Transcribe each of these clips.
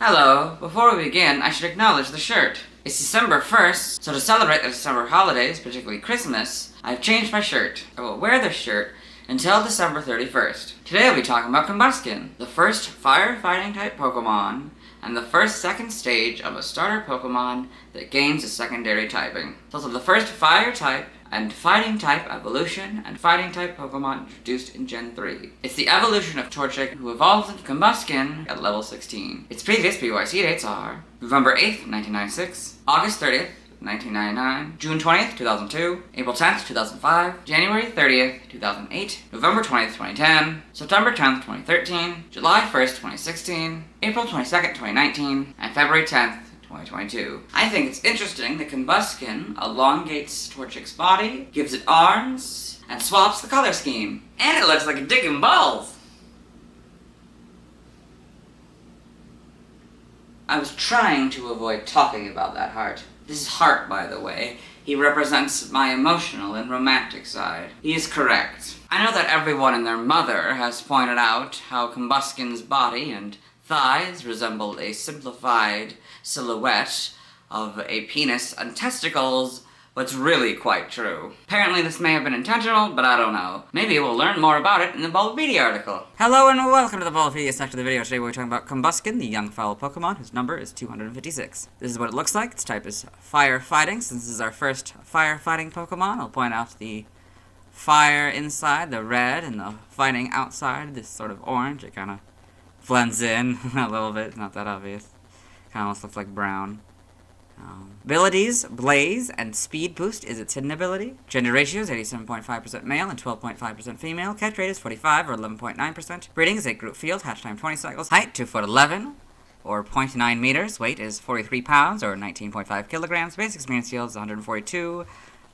Hello, before we begin, I should acknowledge the shirt. It's December 1st, so to celebrate the December holidays, particularly Christmas, I've changed my shirt. I will wear this shirt until December 31st. Today I'll be talking about Combusken, the first fire-fighting type Pokemon, and the first second stage of a starter Pokemon that gains a secondary typing. It's also the first fire type and fighting type evolution and fighting type Pokemon introduced in Gen 3. It's the evolution of Torchic, who evolves into Combusken at level 16. Its previous PYC dates are November 8th, 1996, August 30th, 1999, June 20th, 2002, April 10th, 2005, January 30th, 2008, November 20th, 2010, September 10th, 2013, July 1st, 2016, April 22nd, 2019, and February 10th, 2022. I think it's interesting that Combusken elongates Torchic's body, gives it arms, and swaps the color scheme. And it looks like a dick and balls! I was trying to avoid talking about that heart. This is Heart, by the way. He represents my emotional and romantic side. He is correct. I know that everyone and their mother has pointed out how Combusken's body and thighs resemble a simplified silhouette of a penis and testicles, but it's really quite true. Apparently this may have been intentional, but I don't know. Maybe we'll learn more about it in the Bulbapedia article. Hello and welcome to the Bulbapedia section of the video. Today we're talking about Combusken, the young foul Pokemon, whose number is 256. This is what it looks like. Its type is fire fighting. Since this is our first fire fighting Pokemon, I'll point out the fire inside, the red, and the fighting outside, this sort of orange. It kind of blends in a little bit, it's not that obvious. Kind of almost looks like brown. Abilities, Blaze, and Speed Boost is its hidden ability. Gender ratio is 87.5% male and 12.5% female. Catch rate is 45 or 11.9%. Breeding is 8 group field, hatch time 20 cycles. Height, 2'11", or 0.9 meters. Weight is 43 pounds, or 19.5 kilograms. Basic experience field is 142.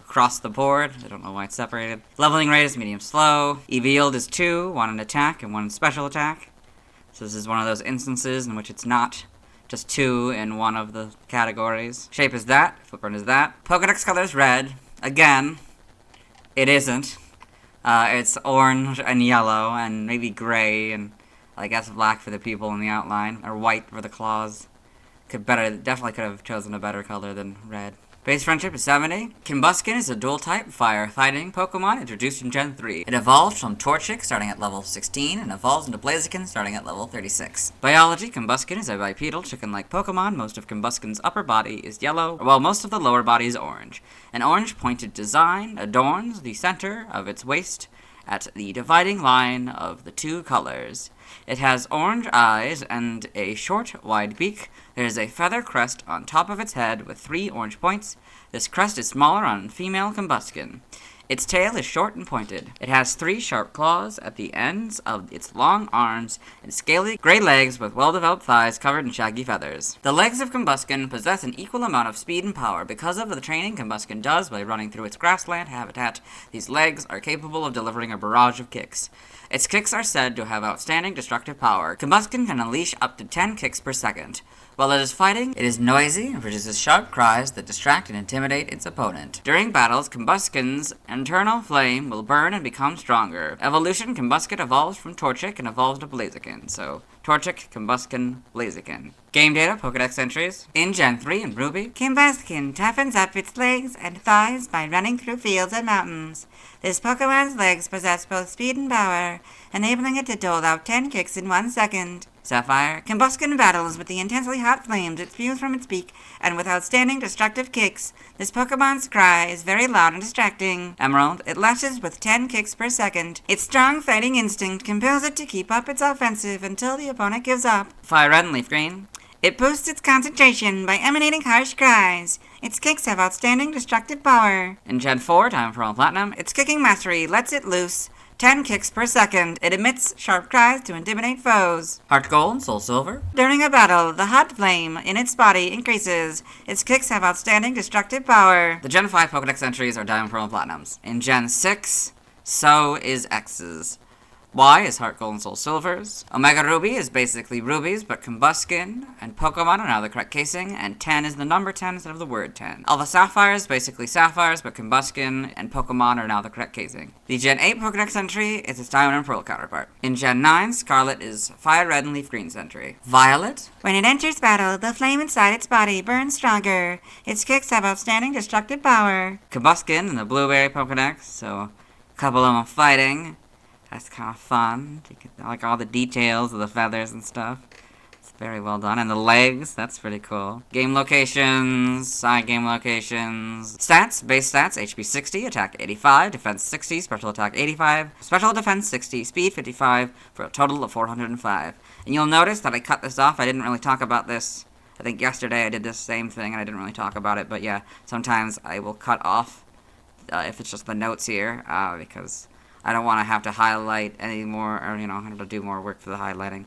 Across the board, I don't know why it's separated. Leveling rate is medium slow. EV yield is 2, 1 in attack and 1 in special attack. So this is one of those instances in which it's not just 2 in one of the categories. Shape is that, footprint is that. Pokedex color is red. Again, it isn't. It's orange and yellow and maybe gray and I guess black for the people in the outline, or white for the claws. Definitely could have chosen a better color than red. Base friendship is 70. Combusken is a dual-type fire-fighting Pokemon introduced in Gen 3. It evolved from Torchic starting at level 16 and evolves into Blaziken starting at level 36. Biology, Combusken is a bipedal chicken-like Pokemon. Most of Combusken's upper body is yellow, while most of the lower body is orange. An orange-pointed design adorns the center of its waist at the dividing line of the two colors. It has orange eyes and a short, wide beak. There is a feather crest on top of its head with 3 orange points. This crest is smaller on female Combusken. Its tail is short and pointed. It has 3 sharp claws at the ends of its long arms and scaly gray legs with well-developed thighs covered in shaggy feathers. The legs of Combusken possess an equal amount of speed and power. Because of the training Combusken does by running through its grassland habitat, these legs are capable of delivering a barrage of kicks. Its kicks are said to have outstanding destructive power. Combusken can unleash up to 10 kicks per second. While it is fighting, it is noisy and produces sharp cries that distract and intimidate its opponent. During battles, Combusken's internal flame will burn and become stronger. Evolution, Combusken evolves from Torchic and evolves to Blaziken. So, Torchic, Combusken, Blaziken. Game data, Pokedex entries. In Gen 3 and Ruby, Combusken toughens up its legs and thighs by running through fields and mountains. This Pokemon's legs possess both speed and power, enabling it to dole out 10 kicks in 1 second. Sapphire, Combusken battles with the intensely hot flames it spews from its beak, and with outstanding destructive kicks. This Pokemon's cry is very loud and distracting. Emerald, it lashes with 10 kicks per second. Its strong fighting instinct compels it to keep up its offensive until the opponent gives up. Fire Red and Leaf Green, it boosts its concentration by emanating harsh cries. Its kicks have outstanding destructive power. In Gen 4, Time for All Platinum, its kicking mastery lets it loose 10 kicks per second. It emits sharp cries to intimidate foes. Heart Gold and Soul Silver. During a battle, the hot flame in its body increases. Its kicks have outstanding destructive power. The Gen 5 Pokedex entries are Diamond, Pearl, and Platinums. In Gen 6, so is X's. Y is Heart Gold and Soul Silvers. Omega Ruby is basically rubies, but Combusken and Pokemon are now the correct casing, and 10 is the number 10 instead of the word 10. Alpha Sapphire is basically sapphires, but Combusken and Pokemon are now the correct casing. The Gen 8 Pokedex entry is its Diamond and Pearl counterpart. In Gen 9, Scarlet is Fire Red and Leaf Green entry. Violet? When it enters battle, the flame inside its body burns stronger. Its kicks have outstanding destructive power. Combusken in the Blueberry Pokedex, so a couple of them fighting. That's kind of fun. You get, like, all the details of the feathers and stuff. It's very well done. And the legs, that's pretty cool. Game locations, side game locations. Stats, base stats, HP 60, attack 85, defense 60, special attack 85, special defense 60, speed 55, for a total of 405. And you'll notice that I cut this off. I didn't really talk about this. I think yesterday I did this same thing and I didn't really talk about it. But yeah, sometimes I will cut off if it's just the notes here, because I don't want to have to highlight any more, or, have to do more work for the highlighting.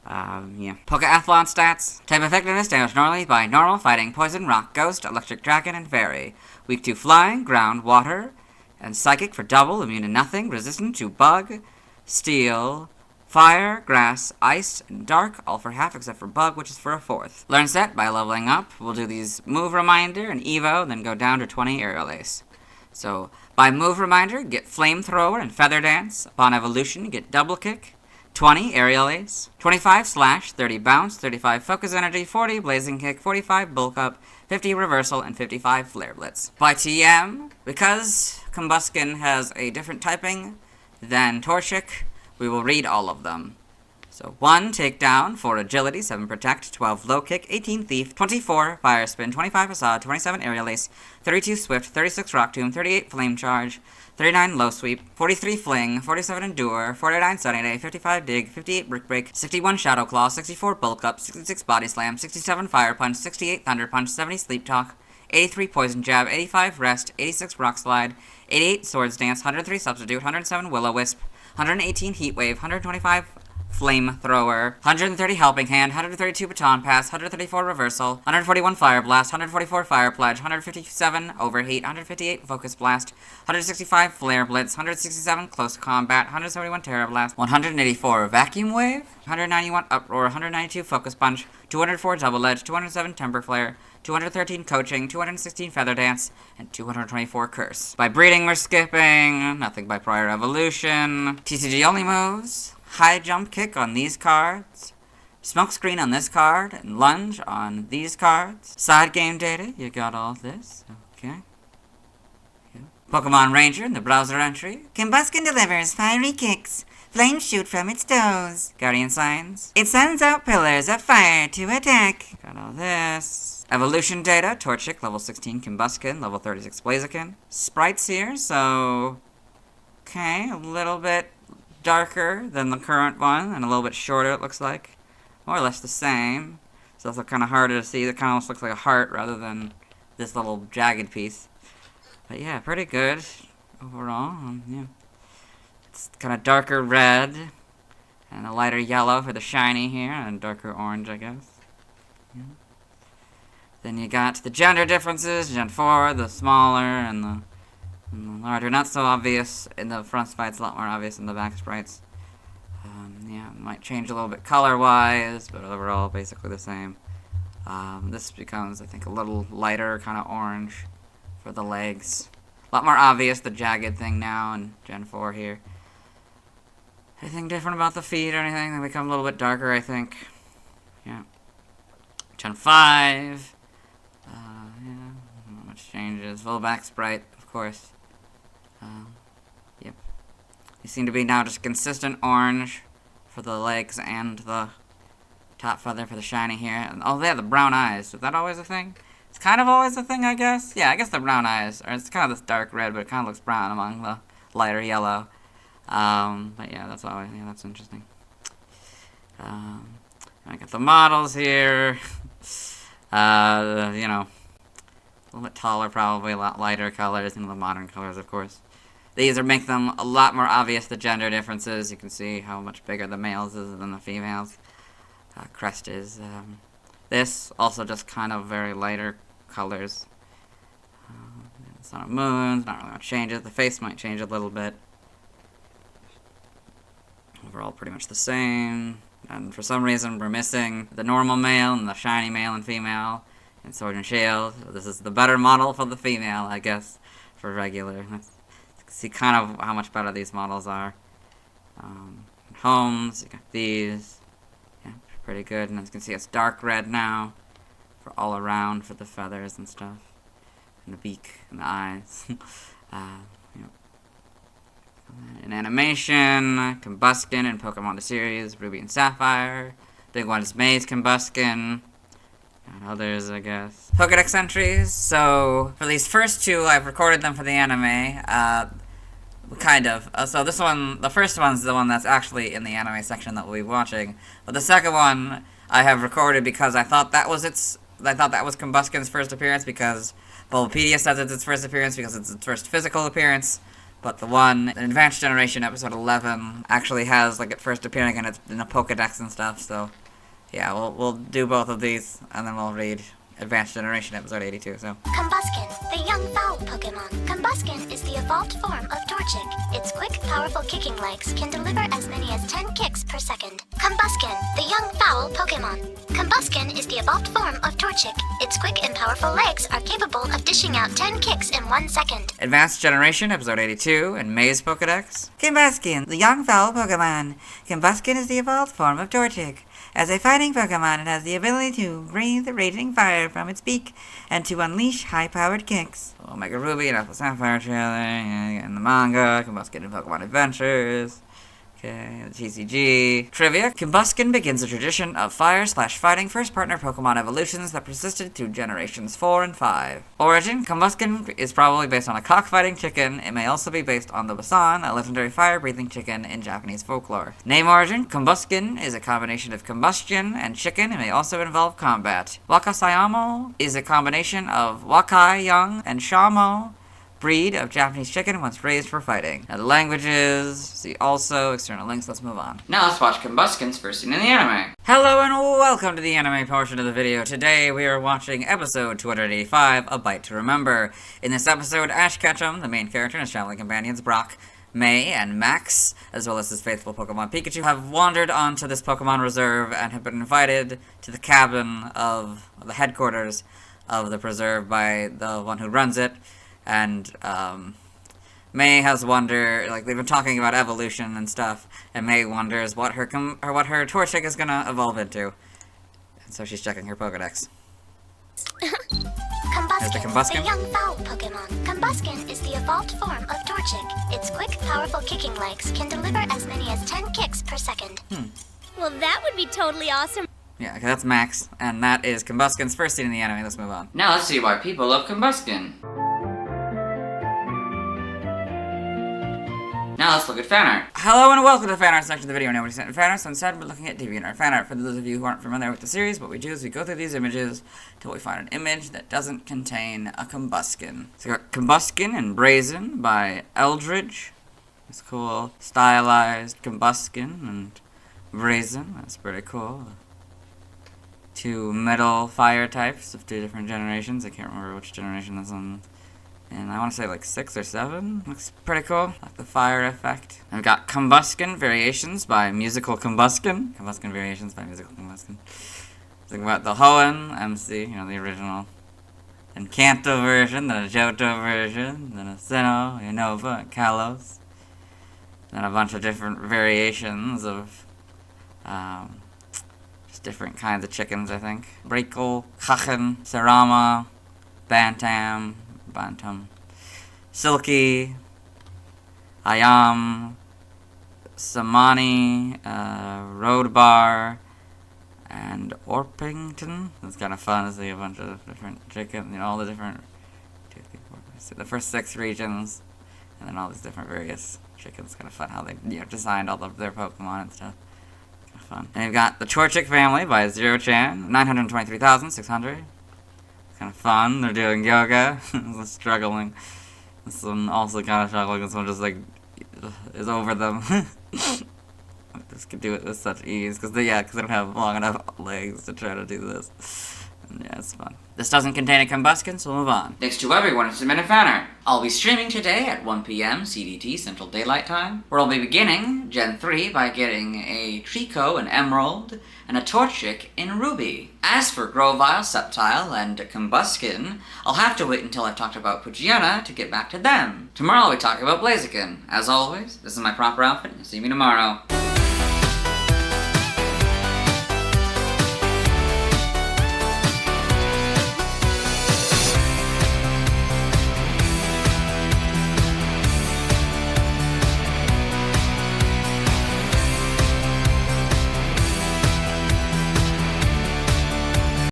Yeah. Pokeathlon stats. Type effectiveness damage normally by normal, fighting, poison, rock, ghost, electric dragon, and fairy. Weak to flying, ground, water, and psychic for double, immune to nothing, resistant to bug, steel, fire, grass, ice, and dark, all for half except for bug, which is for a fourth. Learn set by leveling up. We'll do these move reminder and evo, then go down to 20 aerial ace. So, by move reminder, get Flamethrower and Feather Dance. Upon evolution, get Double Kick, 20 Aerial Ace, 25 Slash, 30 Bounce, 35 Focus Energy, 40 Blazing Kick, 45 Bulk Up, 50 Reversal, and 55 Flare Blitz. By TM, because Combusken has a different typing than Torchic, we will read all of them. So 1 Takedown, 4 Agility, 7 Protect, 12 Low Kick, 18 Thief, 24 Fire Spin, 25 Facade, 27 Aerial Ace, 32 Swift, 36 Rock Tomb, 38 Flame Charge, 39 Low Sweep, 43 Fling, 47 Endure, 49 Sunny Day, 55 Dig, 58 Brick Break, 61 Shadow Claw, 64 Bulk Up, 66 Body Slam, 67 Fire Punch, 68 Thunder Punch, 70 Sleep Talk, 83 Poison Jab, 85 Rest, 86 Rock Slide, 88 Swords Dance, 103 Substitute, 107 Will-O-Wisp, 118 Heat Wave, 125 Flamethrower, 130 Helping Hand, 132 Baton Pass, 134 Reversal, 141 Fire Blast, 144 Fire Pledge, 157 Overheat, 158 Focus Blast, 165 Flare Blitz, 167 Close Combat, 171 Terra Blast, 184 Vacuum Wave, 191 Uproar, 192 Focus Punch, 204 Double Edge, 207 Temper Flare, 213 Coaching, 216 Feather Dance, and 224 Curse. By breeding, we're skipping. Nothing by prior evolution. TCG only moves. High Jump Kick on these cards. Smoke Screen on this card. And Lunge on these cards. Side game data. You got all this. Okay. Yeah. Pokemon Ranger in the browser entry. Combusken delivers fiery kicks. Flames shoot from its toes. Guardian Signs. It sends out pillars of fire to attack. Got all this. Evolution data. Torchic, level 16 Combusken, level 36 Blaziken. Sprites here, so... Okay, a little bit darker than the current one, and a little bit shorter it looks like. More or less the same. It's also kind of harder to see. It kind of almost looks like a heart rather than this little jagged piece. But yeah, pretty good overall. Yeah. It's kind of darker red, and a lighter yellow for the shiny here, and darker orange, I guess. Yeah. Then you got the gender differences. Gen 4, the smaller, and the larger. Not so obvious in the front sprites, a lot more obvious in the back sprites. Yeah, might change a little bit color-wise, but overall basically the same. This becomes, I think, a little lighter, kind of orange for the legs. A lot more obvious, the jagged thing now in Gen 4 here. Anything different about the feet or anything? They become a little bit darker, I think. Yeah. Gen 5. Yeah, not much changes. Full back sprite, of course. Yep. They seem to be now just consistent orange for the legs and the top feather for the shiny here. And, oh, they have the brown eyes. Is that always a thing? It's kind of always a thing, I guess. Yeah, I guess the brown eyes. Or it's kind of this dark red, but it kind of looks brown among the lighter yellow. But yeah, that's always, yeah, that's interesting. I got the models here. You know, a little bit taller, probably a lot lighter colors, and the modern colors, of course. These make them a lot more obvious, the gender differences. You can see how much bigger the males is than the females. Crest is. This also just kind of very lighter colors. Sun and Moon's not really much changes. The face might change a little bit. We're all pretty much the same. And for some reason, we're missing the normal male and the shiny male and female in Sword and Shield. This is the better model for the female, I guess, for regular. Let's see kind of how much better these models are. Homes, you got these. Yeah, pretty good. And as you can see, it's dark red now for all around for the feathers and stuff. And the beak and the eyes. In animation, Combusken in Pokemon the series, Ruby and Sapphire. Big one is May's Combusken. And others, I guess. Pokedex entries. So, for these first two, I've recorded them for the anime. Kind of. So this one, the first one's the one that's actually in the anime section that we'll be watching. But the second one, I have recorded because I thought that was Combusken's first appearance, because Bulbapedia says it's its first appearance because it's its first physical appearance. But the one in Advanced Generation, episode 11, actually has, like, it first appearing in a Pokedex and stuff, so... Yeah, we'll do both of these, and then we'll read Advanced Generation, episode 82, so... Combusken, the young fowl Pokemon. Combusken is the evolved form of Torchic. Its quick, powerful kicking legs can deliver as many as 10 kicks per second. Combusken, the young fowl Pokemon. Combusken is the evolved form of Torchic. Its quick and powerful legs are capable of dishing out 10 kicks in 1 second. Advanced Generation, episode 82, in May's Pokedex. Combusken, the young fowl Pokemon. Combusken is the evolved form of Torchic. As a fighting Pokemon, it has the ability to breathe raging fire from its beak and to unleash high-powered kicks. Omega Ruby and Alpha Sapphire trailer, in the manga, Combusken in Pokemon Adventures. Okay, the TCG. Trivia. Combusken begins a tradition of fire/fighting first-partner Pokemon evolutions that persisted through generations 4 and 5. Origin. Combusken is probably based on a cockfighting chicken. It may also be based on the Basan, a legendary fire-breathing chicken in Japanese folklore. Name origin. Combusken is a combination of combustion and chicken. It may also involve combat. Wakasayamo is a combination of Wakai young and Shamo, breed of Japanese chicken once raised for fighting. Now the languages, see also, external links, let's move on. Now let's watch Combusken's first scene in the anime. Hello and welcome to the anime portion of the video. Today we are watching episode 285, A Bite to Remember. In this episode, Ash Ketchum, the main character, and his traveling companions Brock, May, and Max, as well as his faithful Pokemon Pikachu, have wandered onto this Pokemon reserve and have been invited to the cabin of the headquarters of the preserve by the one who runs it. And, May has wondered, like, they've been talking about evolution and stuff, and May wonders what her Torchic is gonna evolve into. And so she's checking her Pokedex. Combusken, the young fowl Pokemon. Combusken is the evolved form of Torchic. Its quick, powerful kicking legs can deliver as many as 10 kicks per second. Well, that would be totally awesome. Yeah, okay, that's Max, and that is Combusken's first scene in the anime. Let's move on. Now let's see why people love Combusken. Now let's look at fan art. Hello and welcome to the fan art section of the video. Nobody sent fan art, so instead we're looking at DeviantArt fan art. For those of you who aren't familiar with the series, what we do is we go through these images until we find an image that doesn't contain a Combusken. So we got Combusken and Brazen by Eldridge. It's cool, stylized Combusken and Brazen. That's pretty cool. Two metal fire types of 2 different generations. I can't remember which generation this one. And I want to say like 6 or 7. Looks pretty cool. Like the fire effect. And we've got Combusken Variations by Musical Combusken. Combusken Variations by Musical Combusken. Think about the Hoenn MC, you know, the original. Then Kanto version, then a Johto version, then a Sinnoh, Unova, and Kalos. Then a bunch of different variations of just different kinds of chickens, I think. Brakel, Kachen, Sarama, Bantam, Silky, Ayam, Samani, Roadbar, and Orpington. It's kind of fun to see a bunch of different chickens, you know, all the different, the first 6 regions, and then all these different various chickens. Kind of fun how they, you know, designed all of their Pokemon and stuff. Kind of fun. And you've got the Torchic family by Zero-chan, 923,600. Kind of fun. They're doing yoga. Struggling. This one also kind of struggling. This one just like is over them. This could do it with such ease because they don't have long enough legs to try to do this. Yeah, it's fun. This doesn't contain a Combusken, so we'll move on. Thanks to everyone who submitted fan art. I'll be streaming today at 1 p.m. CDT, Central Daylight Time, where I'll be beginning Gen 3 by getting a Trico in Emerald and a Torchic in Ruby. As for Grovyle, Sceptile, and Combusken, I'll have to wait until I've talked about Poochyena to get back to them. Tomorrow I'll be talking about Blaziken. As always, this is my proper outfit. You'll see me tomorrow.